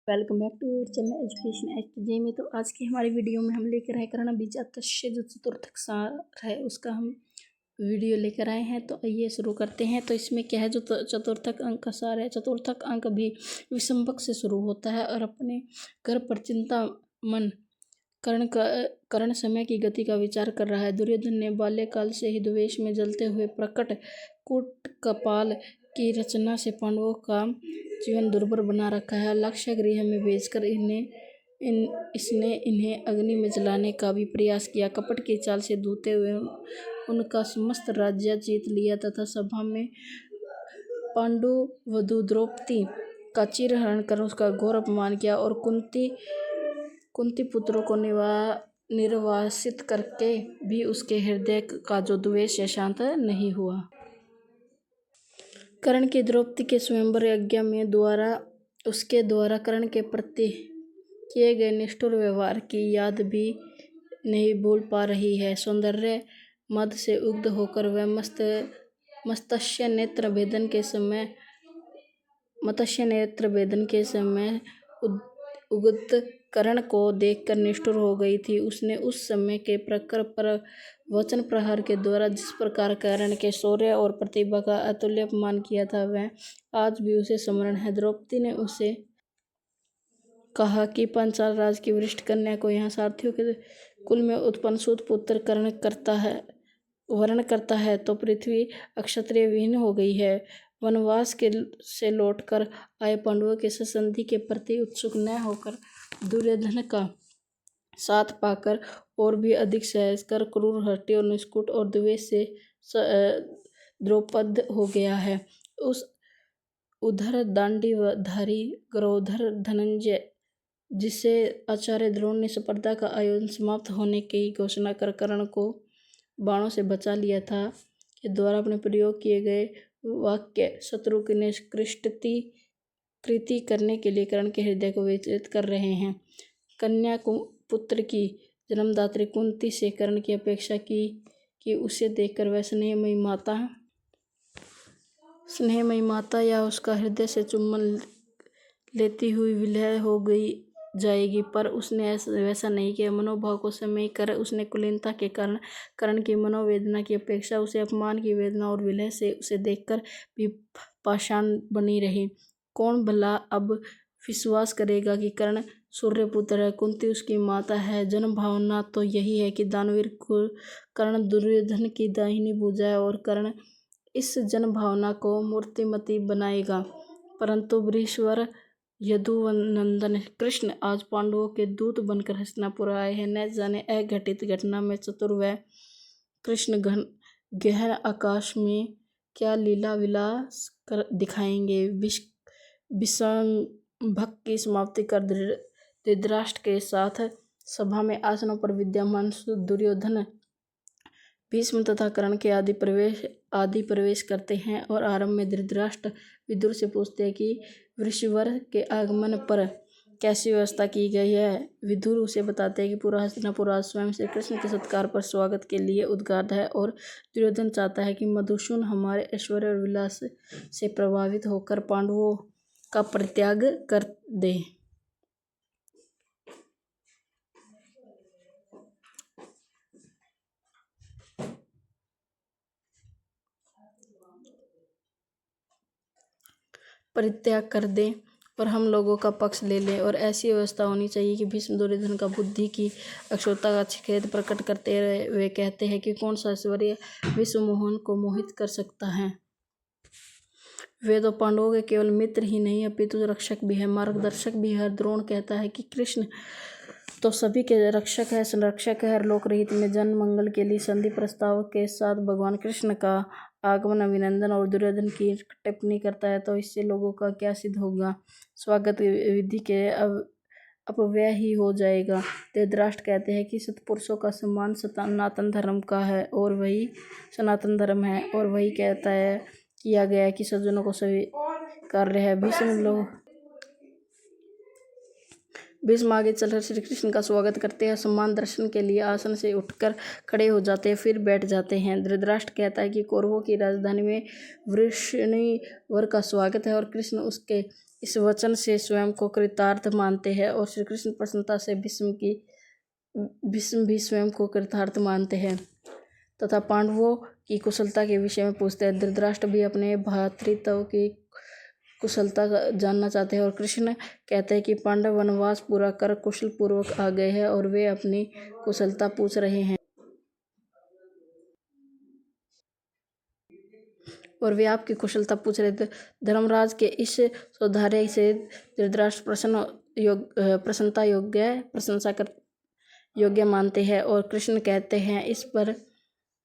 Welcome back to channel education H में। तो आज की हमारी वीडियो में हम लेकर आए कर्ण बीजातस्य जो चतुर्थक सार है उसका हम वीडियो लेकर आए हैं। तो आइए शुरू करते हैं। तो इसमें क्या है, जो चतुर्थक अंक का सार है। चतुर्थक अंक भी विषमक से शुरू होता है और अपने घर पर चिंता मन कर्ण समय की गति का विचार कर रहा है। दुर्योधन ने बाल्यकाल से ही द्वेष में जलते हुए प्रकट कूट कपाल की रचना से पांडवों का जीवन दुर्भर बना रखा है। लक्ष्य गृह में भेजकर इसने इन्हें अग्नि में जलाने का भी प्रयास किया। कपट की चाल से धोते हुए उनका समस्त राज्य जीत लिया तथा सभा में पांडु वधु द्रौपदी का चिरहरण कर उसका घोर अपमान किया और कुंती पुत्रों को निर्वासित करके भी उसके हृदय का जो द्वेष है शांत नहीं हुआ। कर्ण के द्रौपदी के स्वयंवर यज्ञ में उसके द्वारा कर्ण के प्रति किए गए निष्ठुर व्यवहार की याद भी नहीं भूल पा रही है। सौंदर्य मद से उग्ध होकर वह मत्स्य नेत्र भेदन के समय उगत कर्ण को देखकर निष्ठुर हो गई थी। उसने उस समय के प्रखर पर वचन प्रहार के द्वारा जिस प्रकार कर्ण के शौर्य और प्रतिभा का अतुल्य अपमान किया था, वह आज भी उसे स्मरण है। द्रौपदी ने उसे कहा कि पांचाल राज की वरिष्ठ कन्या को यहाँ सारथियों के कुल में उत्पन्न सूत पुत्र वर्ण करता है तो पृथ्वी अक्षत्रिय विहीन हो गई है। वनवास से लौटकर आए पांडवों के संधि के प्रति उत्सुक न होकर दुर्योधन का साथ पाकर और भी अधिक सहजकर क्रूर हट्टी और निष्कुट और द्वेष से द्रौपद हो गया है। उधर दांडीधारी गौरधर धनंजय, जिसे आचार्य द्रोण ने स्पर्धा का आयोजन समाप्त होने की घोषणा कर कर्ण को बाणों से बचा लिया था, के द्वारा अपने प्रयोग किए गए वाक्य शत्रु की कृति करने के लिए कर्ण के हृदय को विचलित कर रहे हैं। कन्या पुत्र की जन्मदात्री कुंती से कर्ण की अपेक्षा की कि उसे देखकर वह स्नेहमयी माता या उसका हृदय से चुम्बन लेती हुई विलय हो गई जाएगी, पर उसने वैसा नहीं किया। मनोभाव को समय कर उसने कुलीनता के कारण कर्ण की मनोवेदना की अपेक्षा उसे अपमान की वेदना और विलय से उसे देखकर भी पाषाण बनी रही। कौन भला अब विश्वास करेगा कि कर्ण सूर्यपुत्र है, कुंती उसकी माता है। जन भावना तो यही है कि दानवीर कर्ण दुर्योधन की दाहिनी भुजा है और कर्ण इस जन भावना को मूर्तिमती बनाएगा। परंतु वृषवर यदुनंदन कृष्ण आज पांडवों के दूत बनकर हस्तिनापुर आए हैं। न जाने अघटित घटना में चतुर व कृष्ण गहन आकाश में क्या लीला विलास दिखाएंगे। विषंभक की समाप्ति कर धृतराष्ट्र के साथ सभा में आसनों पर विद्यमान दुर्योधन, भीष्म तथा कर्ण के आदि प्रवेश करते हैं और आरंभ में धृतराष्ट्र विदुर से पूछते हैं कि वृषवर के आगमन पर कैसी व्यवस्था की गई है। विदुर उसे बताते हैं कि पूरा हस्तिनापुर आज स्वयं श्री कृष्ण के सत्कार पर स्वागत के लिए उद्गार है और दुर्योधन चाहता है कि मधुसूदन हमारे ऐश्वर्य और विलास से प्रभावित होकर पांडवों का परित्याग कर दे। और हम लोगों का पक्ष ले लें। और ऐसी व्यवस्था होनी चाहिए कि भीष्म दुर्योधन का बुद्धि की अक्षरता का खेद प्रकट करते हुए कहते हैं कि कौन सा ऐश्वर्य विश्व मोहन को मोहित कर सकता है। वे तो पांडवों के केवल मित्र ही नहीं अपितु रक्षक भी है, मार्गदर्शक भी है। द्रोण कहता है कि कृष्ण तो सभी के रक्षक है, संरक्षक है। लोकहित में जन मंगल के लिए संधि प्रस्ताव के साथ भगवान कृष्ण का आगमन अभिनंदन और दुर्योधन की टिप्पणी करता है तो इससे लोगों का क्या सिद्ध होगा। स्वागत विधि के अपव्यय ही हो जाएगा। धृतराष्ट्र कहते हैं कि सत्पुरुषों का सम्मान सनातन धर्म का है और वही सनातन धर्म है और वही कहता है किया गया है कि सज्जनों को स्वीकार्य है। भीष्म आगे चलकर श्री कृष्ण का स्वागत करते हैं, सम्मान दर्शन के लिए आसन से उठकर खड़े हो जाते हैं, फिर बैठ जाते हैं। धृतराष्ट्र कहता है कि कौरवों की राजधानी में वृषणी वर का स्वागत है और कृष्ण उसके इस वचन से स्वयं को कृतार्थ मानते हैं और श्री कृष्ण प्रसन्नता से भीष्म भी स्वयं को कृतार्थ मानते हैं तथा पांडवों की कुशलता के विषय में पूछते हैं। धृतराष्ट्र भी अपने भ्रातृत्व की कुशलता जानना चाहते हैं और कृष्ण कहते हैं कि पांडव वनवास पूरा कर कुशल पूर्वक आ गए हैं और वे अपनी कुशलता पूछ रहे हैं और वे आपकी कुशलता पूछ रहे थे। धर्मराज के इस सौधार्य से धृतराष्ट्र प्रशंसा योग्य मानते हैं और कृष्ण कहते हैं इस पर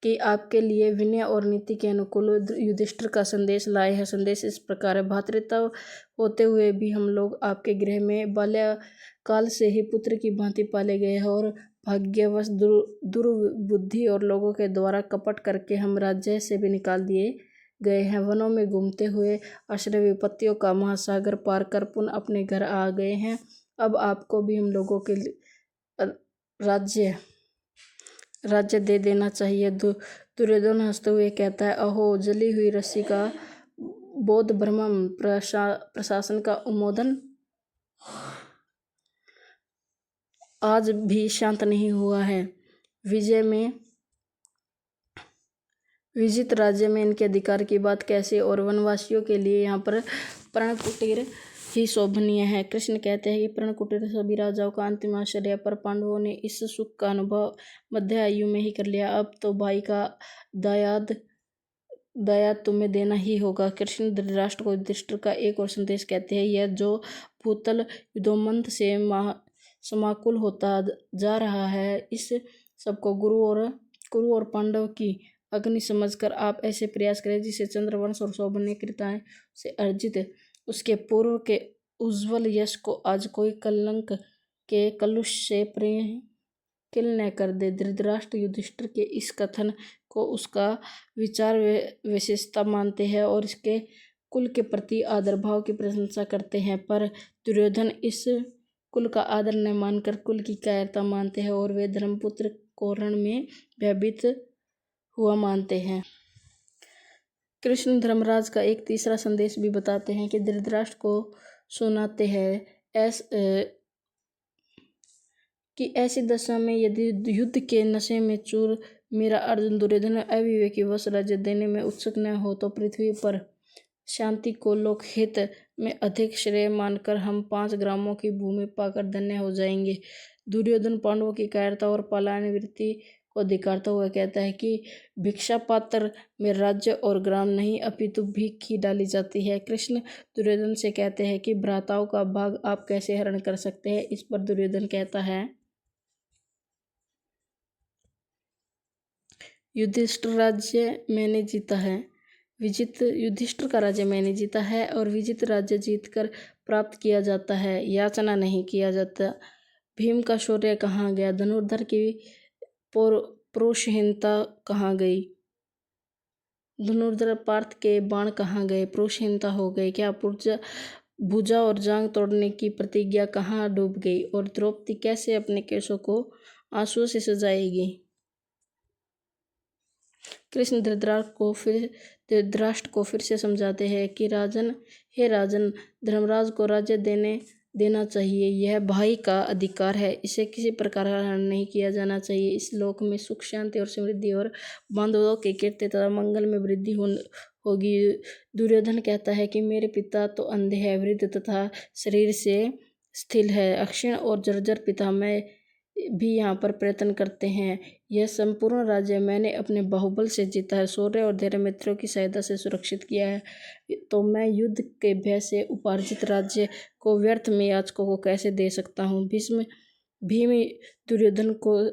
कि आपके लिए विनय और नीति के अनुकूल युधिष्ठिर का संदेश लाए हैं। संदेश इस प्रकार है, भ्रातृत्व होते हुए भी हम लोग आपके गृह में बाल्यकाल से ही पुत्र की भांति पाले गए हैं और भाग्यवश दुर्बुद्धि और लोगों के द्वारा कपट करके हम राज्य से भी निकाल दिए गए हैं। वनों में घूमते हुए आश्रय विपत्तियों का महासागर पार कर पुनः अपने घर आ गए हैं। अब आपको भी हम लोगों के राज्य दे देना चाहिए। दुर्योधन हंसते हुए कहता है, अहो जली हुई रस्सी का बोध ब्रह्म प्रशासन का उन्मोदन आज भी शांत नहीं हुआ है। विजित राज्य में इनके अधिकार की बात कैसे और वनवासियों के लिए यहाँ पर पर्णकुटीर ही शोभनीय है। कृष्ण कहते हैं कि पर्णकुटीर सभी राजाओं का अंतिम आश्रय, पर पांडवों ने इस सुख का अनुभव मध्य आयु में ही कर लिया। अब तो भाई का दायाद तुम्हें देना ही होगा। कृष्ण धृतराष्ट्र को युधिष्ठिर का एक और संदेश कहते हैं, यह जो भूतल युद्धोन्मत्त से समाकुल होता जा रहा है, इस सबको कुरु और पांडव की अग्नि समझकर आप ऐसे प्रयास करें जिसे चंद्रवंश और शोभनीय कृताएं से अर्जित उसके पूर्व के उज्ज्वल यश को आज कोई कलंक के कलुष से किल न कर दे। धृतराष्ट्र युधिष्ठिर के इस कथन को उसका विचार विशेषता मानते हैं और इसके कुल के प्रति आदर भाव की प्रशंसा करते हैं, पर दुर्योधन इस कुल का आदर न मानकर कुल की कायरता मानते हैं और वे धर्मपुत्र को रण में भयभीत हुआ मानते हैं। कृष्ण धर्मराज का एक तीसरा संदेश भी बताते हैं कि धृतराष्ट्र को सुनाते हैं कि ऐसी दशा में यदि युद्ध के नशे में चूर मेरा अर्जुन दुर्योधन अविवेकी वश राज्य देने में उत्सुक न हो तो पृथ्वी पर शांति को लोकहित में अधिक श्रेय मानकर हम 5 ग्रामों की भूमि पाकर धन्य हो जाएंगे। दुर्योधन पांडवों की कायरता और पलायन वृत्ति को धिक्कारता हुआ कहता है कि भिक्षा पात्र में राज्य और ग्राम नहीं अपितु भीख ही डाली जाती है। कृष्ण दुर्योधन से कहते हैं कि भ्राताओं का भाग आप कैसे हरण कर सकते हैं। इस पर दुर्योधन कहता है, युधिष्ठिर का राज्य मैंने जीता है और विजित राज्य जीतकर प्राप्त किया जाता है, याचना नहीं किया जाता। भीम का शौर्य कहाँ गया? धनुर्धर की पौरुषहीनता कहाँ गई? धनुर्धर पार्थ के बाण कहाँ गए? पौरुषहीनता हो गई। क्या भुजा और जांग तोड़ने की प्रतिज्ञा कहाँ डूब गई? और द्रौपदी कैसे अपने केशों को आंसुओं से सजाएगी? कृष्ण धृतराष्ट्र को फिर से समझाते हैं कि राजन धर्मराज को राज्य देना चाहिए। यह भाई का अधिकार है, इसे किसी प्रकार का हनन नहीं किया जाना चाहिए। इस लोक में सुख शांति और समृद्धि और बांधवों के कीर्ति तथा मंगल में वृद्धि होगी। दुर्योधन कहता है कि मेरे पिता तो अंधे हैं, वृद्ध तथा शरीर से स्थिर है, अक्षीण और जर्जर पिता मैं भी यहाँ पर प्रयत्न करते हैं। यह संपूर्ण राज्य मैंने अपने बाहुबल से जीता है, शौर्य और धैर्य मित्रों की सहायता से सुरक्षित किया है, तो मैं युद्ध के भय से उपार्जित राज्य को व्यर्थ में याचकों को कैसे दे सकता हूँ। भीम दुर्योधन को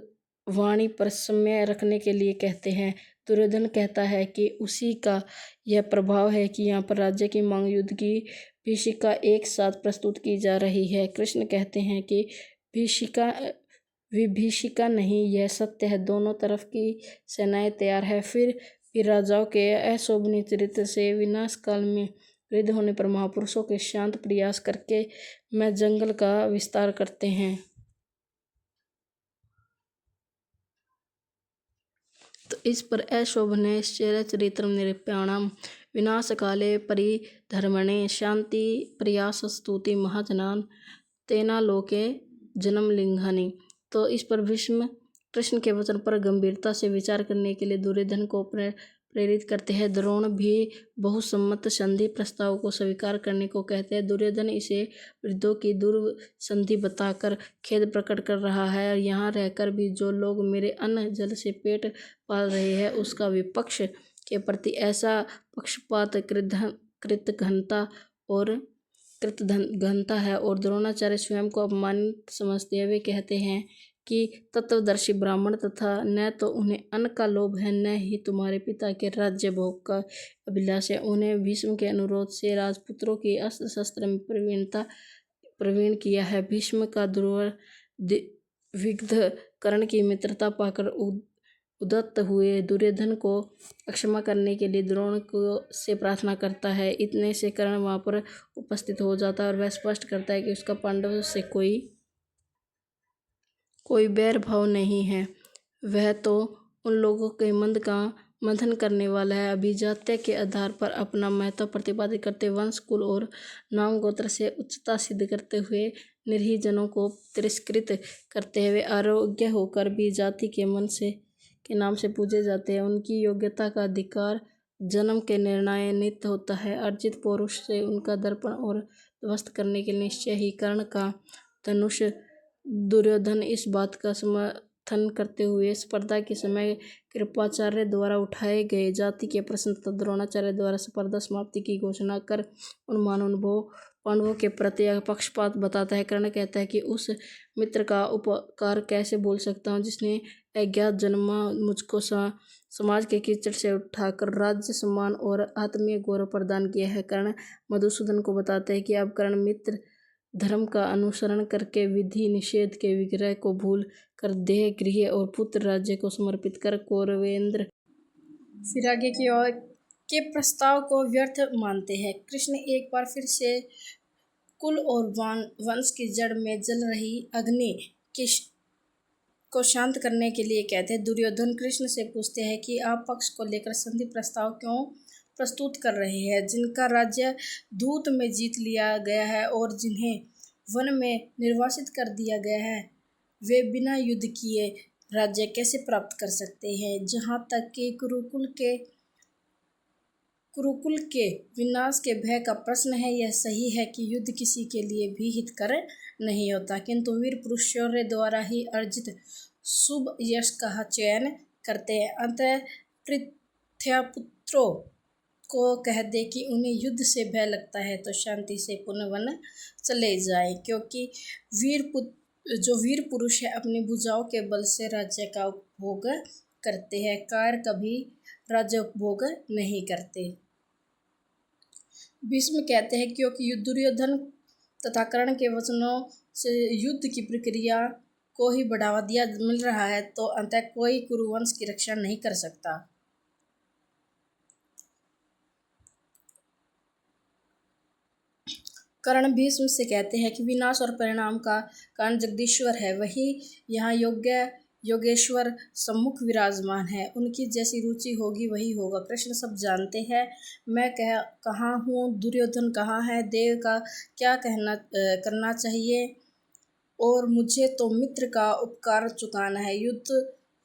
वाणी पर सम्य रखने के लिए कहते हैं। दुर्योधन कहता है कि उसी का यह प्रभाव है कि यहाँ पर राज्य की मांग युद्ध की भीषिका एक साथ प्रस्तुत की जा रही है। कृष्ण कहते हैं कि विभीषिका नहीं, यह सत्य है, दोनों तरफ की सेनाएं तैयार है। फिर राजाओं के अशोभनीय चरित्र से विनाश काल में वृद्ध होने पर महापुरुषों के शांत प्रयास करके मैं जंगल का विस्तार करते हैं। तो इस पर अशोभनैश्चर्यचरित्रं निरूप्याणां विनाशकाले परिधर्मणे शांति प्रयासस्तुति महाजनान् तेनालोके जन्मलिंघानि। तो इस पर भीष्म कृष्ण के वचन पर गंभीरता से विचार करने के लिए दुर्योधन को प्रेरित करते हैं। द्रोण भी बहुसम्मत संधि प्रस्ताव को स्वीकार करने को कहते हैं। दुर्योधन इसे वृद्धों की दुर्संधि बताकर खेद प्रकट कर रहा है। यहाँ रहकर भी जो लोग मेरे अन्न जल से पेट पाल रहे हैं उसका विपक्ष के प्रति ऐसा पक्षपात कृतघ्नता है और द्रोणाचार्य स्वयं को अपमानित समझते हैं। वे कहते हैं कि तत्वदर्शी ब्राह्मण तथा न तो उन्हें अन्न का लोभ है न ही तुम्हारे पिता के राज्य भोग का अभिलाष है। उन्हें भीष्म के अनुरोध से राजपुत्रों की अस्त्र शस्त्र में प्रवीण किया है। भीष्म का विग्ध कर्ण की मित्रता पाकर उद्यत हुए दुर्योधन को क्षमा करने के लिए द्रोण को से प्रार्थना करता है। इतने से कर्ण वहां पर उपस्थित हो जाता है और वह स्पष्ट करता है कि उसका पांडवों से कोई बैर भाव नहीं है। वह तो उन लोगों के मन का मंथन करने वाला है। अभिजात्य के आधार पर अपना महत्व प्रतिपादित करते, वंश कुल और नाम गोत्र से उच्चता सिद्ध करते हुए निरीह जनों को तिरस्कृत करते हुए अयोग्य होकर भी जाति के नाम से पूजे जाते हैं। उनकी योग्यता का अधिकार जन्म के निर्णयान्वित होता है। अर्जित पौरुष से उनका दर्पण और ध्वस्त करने के निश्चय ही कर्ण का धनुष। दुर्योधन इस बात का समर्थन करते हुए स्पर्धा के समय कृपाचार्य द्वारा उठाए गए जाति के प्रश्न तथा द्रोणाचार्य द्वारा स्पर्धा समाप्ति की घोषणा कर उन महानुभावों पांडवों के प्रति पक्षपात बताता है। कर्ण कहता है कि उस मित्र का उपकार कैसे बोल सकता हूँ जिसने अज्ञात जन्मा मुझको समाज के कीचड़ से उठाकर राज्य सम्मान और आत्मीय गौरव प्रदान किया है। कर्ण मधुसूदन को बताते हैं कि अब कर्ण मित्र धर्म का अनुसरण करके विधि निषेध के विग्रह को भूल कर देह गृह और पुत्र राज्य को समर्पित कर कौरवेंद्र फिर आगे की ओर के प्रस्ताव को व्यर्थ मानते हैं। कृष्ण एक बार फिर से कुल और वंश की जड़ में जल रही अग्नि को शांत करने के लिए कहते हैं। दुर्योधन कृष्ण से पूछते हैं कि आप पक्ष को लेकर संधि प्रस्ताव क्यों प्रस्तुत कर रहे हैं, जिनका राज्य दूत में जीत लिया गया है और जिन्हें वन में निर्वासित कर दिया गया है, वे बिना युद्ध किए राज्य कैसे प्राप्त कर सकते हैं। जहाँ तक कि कुरुकुल के विनाश के भय का प्रश्न है, यह सही है कि युद्ध किसी के लिए भी हितकर नहीं होता, किंतु वीर पुरुष शौर्य द्वारा ही अर्जित शुभ यश का चयन करते हैं। अतः पृथ्यापुत्रों को कह दे कि उन्हें युद्ध से भय लगता है तो शांति से पुनः वन चले जाएं, क्योंकि वीर पुरुष है अपनी भुजाओं के बल से राज्य का उपभोग करते हैं, कायर कभी राज्य उपभोग नहीं करते। भीष्म कहते हैं क्योंकि दुर्योधन तथा कर्ण के वचनों से युद्ध की प्रक्रिया को ही बढ़ावा मिल रहा है, तो अंततः कोई कुरुवंश की रक्षा नहीं कर सकता। कर्ण भीष्म से कहते हैं कि विनाश और परिणाम का कारण जगदीश्वर है, वही यहाँ योगेश्वर सम्मुख विराजमान है, उनकी जैसी रुचि होगी वही होगा। कृष्ण सब जानते हैं, मैं कहाँ हूँ, दुर्योधन कहाँ है, देव का क्या करना चाहिए और मुझे तो मित्र का उपकार चुकाना है। युद्ध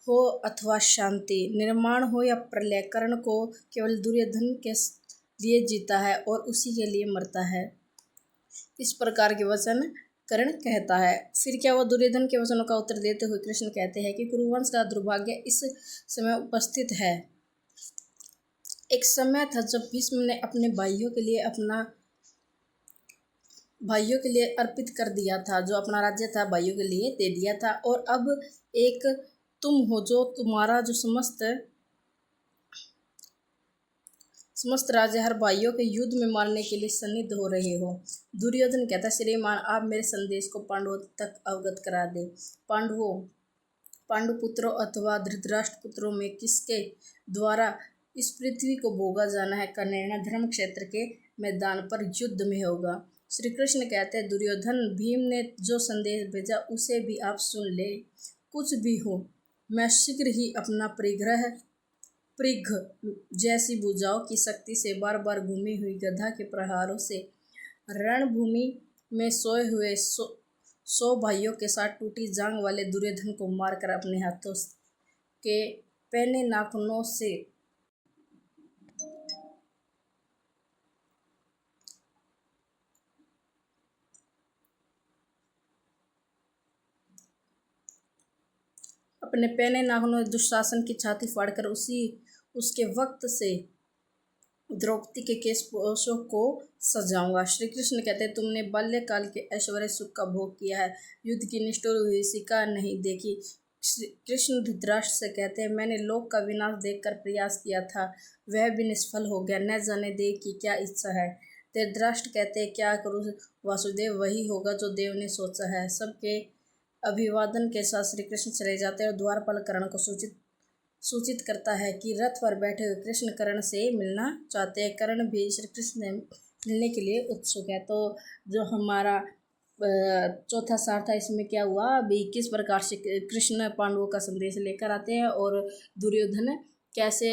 हो अथवा शांति, निर्माण हो या प्रलय, कर्ण को केवल दुर्योधन के लिए जीता है और उसी के लिए मरता है। इस प्रकार के वचन कर्ण कहता है। फिर क्या वो दुर्योधन के वचनों का उत्तर देते हुए कृष्ण कहते हैं कि कुरुवंश का दुर्भाग्य इस समय उपस्थित है। एक समय था जब भीष्म ने अपने भाइयों के लिए अर्पित कर दिया था, जो अपना राज्य था भाइयों के लिए दे दिया था, और अब एक तुम हो जो तुम्हारा जो समस्त राज्य हर भाइयों के युद्ध में मारने के लिए सन्निध हो रहे हो। दुर्योधन कहता, श्रीमान आप मेरे संदेश को पांडवों तक अवगत करा दे। पांडु पुत्रों अथवा धृतराष्ट्र पुत्रों में किसके द्वारा इस पृथ्वी को भोगा जाना है का निर्णय धर्म क्षेत्र के मैदान पर युद्ध में होगा। श्री कृष्ण कहते हैं, दुर्योधन भीम ने जो संदेश भेजा उसे भी आप सुन ले। कुछ भी हो, मैं शीघ्र ही अपना परिघ जैसी भुजाओं की शक्ति से बार बार घूमी हुई गदा के प्रहारों से रणभूमि में सोए हुए 100 भाइयों के साथ टूटी जांग वाले दुर्योधन को मारकर अपने हाथों के पैने नाखूनों से दुशासन की छाती फाड़कर उसके वक्त से द्रौपदी के केशों को सजाऊंगा। श्री कृष्ण कहते हैं, तुमने बाल्यकाल के ऐश्वर्य सुख का भोग किया है, युद्ध की निष्ठुर हुई शिकार नहीं देखी। श्री कृष्ण धृतराष्ट्र से कहते हैं, मैंने लोक का विनाश देखकर प्रयास किया था, वह भी निष्फल हो गया, न जाने देव की क्या इच्छा है। धृतराष्ट्र कहते हैं, क्या करूं वासुदेव, वही होगा जो देव ने सोचा है। सबके अभिवादन के साथ श्री कृष्ण चले जाते हैं और द्वारपाल कर्ण को सूचित करता है कि रथ पर बैठे हुए कृष्ण कर्ण से मिलना चाहते हैं। कर्ण भी श्री कृष्ण से मिलने के लिए उत्सुक है। तो जो हमारा चौथा सार था, इसमें क्या हुआ, अभी किस प्रकार से कृष्ण पांडवों का संदेश लेकर आते हैं और दुर्योधन कैसे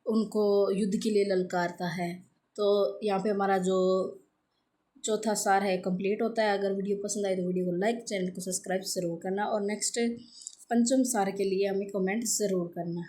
उनको युद्ध के लिए ललकारता है। तो यहाँ पे हमारा जो चौथा सार है कंप्लीट होता है। अगर वीडियो पसंद आए तो वीडियो को लाइक, चैनल को सब्सक्राइब ज़रूर करना और नेक्स्ट पंचम सार के लिए हमें कमेंट ज़रूर करना।